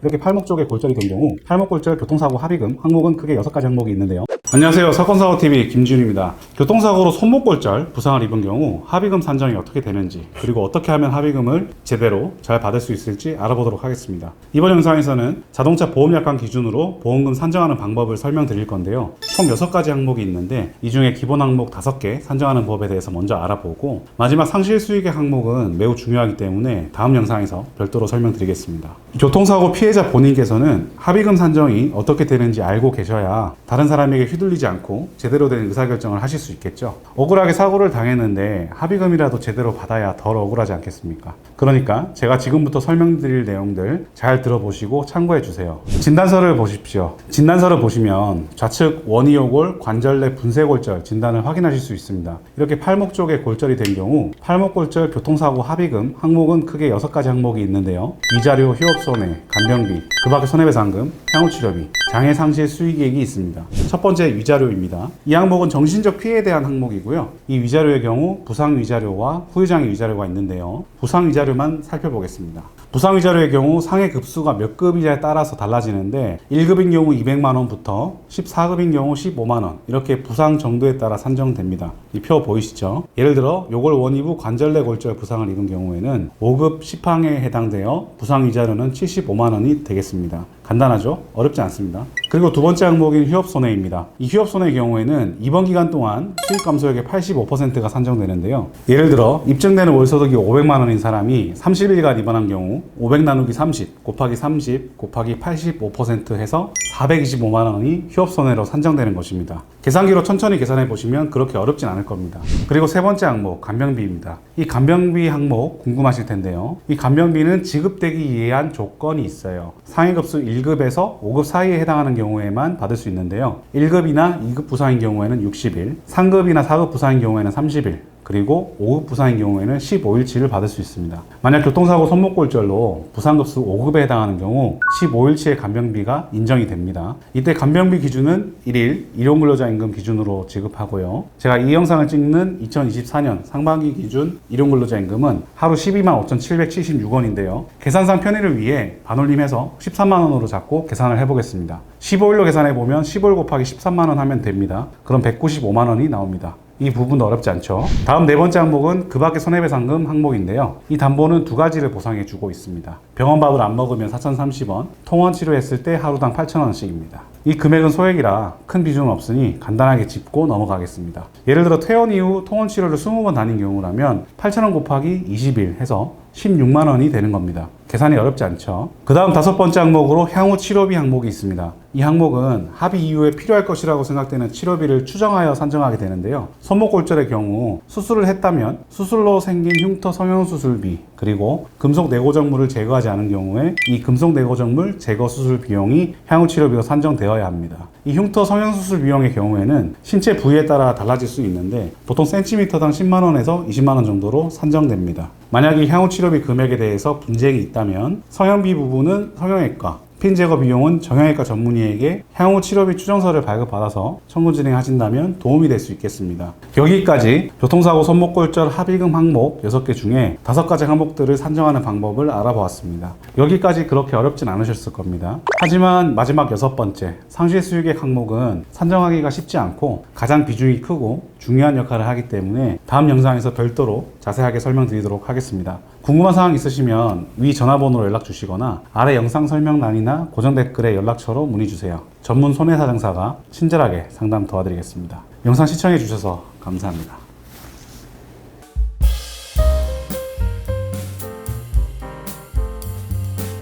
이렇게 팔목 쪽에 골절이 된 경우 팔목 골절 교통사고 합의금 항목은 크게 6가지 항목이 있는데요. 안녕하세요. 사건사고TV 김지윤입니다. 교통사고로 손목 골절 부상을 입은 경우 합의금 산정이 어떻게 되는지, 그리고 어떻게 하면 합의금을 제대로 잘 받을 수 있을지 알아보도록 하겠습니다. 이번 영상에서는 자동차 보험약관 기준으로 보험금 산정하는 방법을 설명드릴 건데요. 총 6가지 항목이 있는데 이 중에 기본 항목 5개 산정하는 법에 대해서 먼저 알아보고, 마지막 상실수익액 항목은 매우 중요하기 때문에 다음 영상에서 별도로 설명드리겠습니다. 교통사고 피해자 본인께서는 합의금 산정이 어떻게 되는지 알고 계셔야 다른 사람에게 휘둘리지 않고 제대로 된 의사결정을 하실 수 있겠죠. 억울하게 사고를 당했는데 합의금이라도 제대로 받아야 덜 억울하지 않겠습니까? 그러니까 제가 지금부터 설명드릴 내용들 잘 들어보시고 참고해 주세요. 진단서를 보십시오. 진단서를 보시면 좌측 원이요골 관절내 분쇄골절 진단을 확인하실 수 있습니다. 이렇게 팔목 쪽에 골절이 된 경우 팔목 골절 교통사고 합의금 항목은 크게 6가지 항목이 있는데요. 위자료, 휴업손해, 간병비, 그 밖에 손해배상금, 향후치료비, 장애상실 수익액이 있습니다. 첫 번째 위자료입니다. 이 항목은 정신적 피해에 대한 항목이고요. 이 위자료의 경우 부상위자료와 후유장애 위자료가 있는데요. 부상위자료만 살펴보겠습니다. 부상위자료의 경우 상해 급수가 몇 급이냐에 따라서 달라지는데 1급인 경우 200만원부터 14급인 경우 15만원, 이렇게 부상 정도에 따라 산정됩니다. 이 표 보이시죠? 예를 들어 요골 원이부 관절내 골절 부상을 입은 경우에는 5급 10항에 해당되어 부상위자료는 75만원이 되겠습니다. 간단하죠? 어렵지 않습니다. 그리고 두 번째 항목인 휴업손해입니다. 이 휴업손해의 경우에는 이번 기간 동안 수익 감소액의 85%가 산정되는데요. 예를 들어 입증되는 월소득이 500만원인 사람이 30일간 입원한 경우 500 나누기 30 곱하기 30 곱하기 85% 해서 425만원이 휴업손해로 산정되는 것입니다. 계산기로 천천히 계산해 보시면 그렇게 어렵진 않을 겁니다. 그리고 세 번째 항목 간병비입니다. 이 간병비 항목 궁금하실 텐데요. 이 간병비는 지급되기 위한 조건이 있어요. 상해급수 1급에서 5급 사이에 해당하는 경우에만 받을 수 있는데요. 1급이나 2급 부상인 경우에는 60일, 3급이나 4급 부상인 경우에는 30일, 그리고 5급 부상인 경우에는 15일치를 받을 수 있습니다. 만약 교통사고 손목골절로 부상급수 5급에 해당하는 경우 15일치의 간병비가 인정이 됩니다. 이때 간병비 기준은 1일 일용근로자임금 기준으로 지급하고요. 제가 이 영상을 찍는 2024년 상반기 기준 일용근로자임금은 하루 125,776원인데요. 계산상 편의를 위해 반올림해서 13만원으로 잡고 계산을 해보겠습니다. 15일로 계산해보면 15일 곱하기 13만원 하면 됩니다. 그럼 195만원이 나옵니다. 이 부분도 어렵지 않죠. 다음 네 번째 항목은 그 밖에 손해배상금 항목인데요. 이 담보는 두 가지를 보상해주고 있습니다. 병원밥을 안 먹으면 4,030원, 통원치료했을 때 하루당 8,000원씩입니다. 이 금액은 소액이라 큰 비중은 없으니 간단하게 짚고 넘어가겠습니다. 예를 들어 퇴원 이후 통원치료를 20번 다닌 경우라면 8,000원 곱하기 20일 해서 16만원이 되는 겁니다. 계산이 어렵지 않죠. 그 다음 다섯 번째 항목으로 향후 치료비 항목이 있습니다. 이 항목은 합의 이후에 필요할 것이라고 생각되는 치료비를 추정하여 산정하게 되는데요. 손목골절의 경우 수술을 했다면 수술로 생긴 흉터 성형수술비, 그리고 금속 내고정물을 제거하지 않은 경우에 이 금속 내고정물 제거 수술 비용이 향후 치료비로 산정되어야 합니다. 이 흉터 성형수술 비용의 경우에는 신체 부위에 따라 달라질 수 있는데 보통 센티미터당 10만원에서 20만원 정도로 산정됩니다. 만약에 향후 치료비 금액에 대해서 분쟁이 있다면 성형비 부분은 성형외과, 핀 제거 비용은 정형외과 전문의에게 향후 치료비 추정서를 발급받아서 청구 진행하신다면 도움이 될 수 있겠습니다. 여기까지 교통사고 손목골절 합의금 항목 6개 중에 5가지 항목들을 산정하는 방법을 알아보았습니다. 여기까지 그렇게 어렵진 않으셨을 겁니다. 하지만 마지막 6번째 상실수익액 항목은 산정하기가 쉽지 않고 가장 비중이 크고 중요한 역할을 하기 때문에 다음 영상에서 별도로 자세하게 설명드리도록 하겠습니다. 궁금한 사항 있으시면 위 전화번호로 연락 주시거나 아래 영상 설명란이나 고정 댓글에 연락처로 문의 주세요. 전문 손해사정사가 친절하게 상담 도와드리겠습니다. 영상 시청해 주셔서 감사합니다.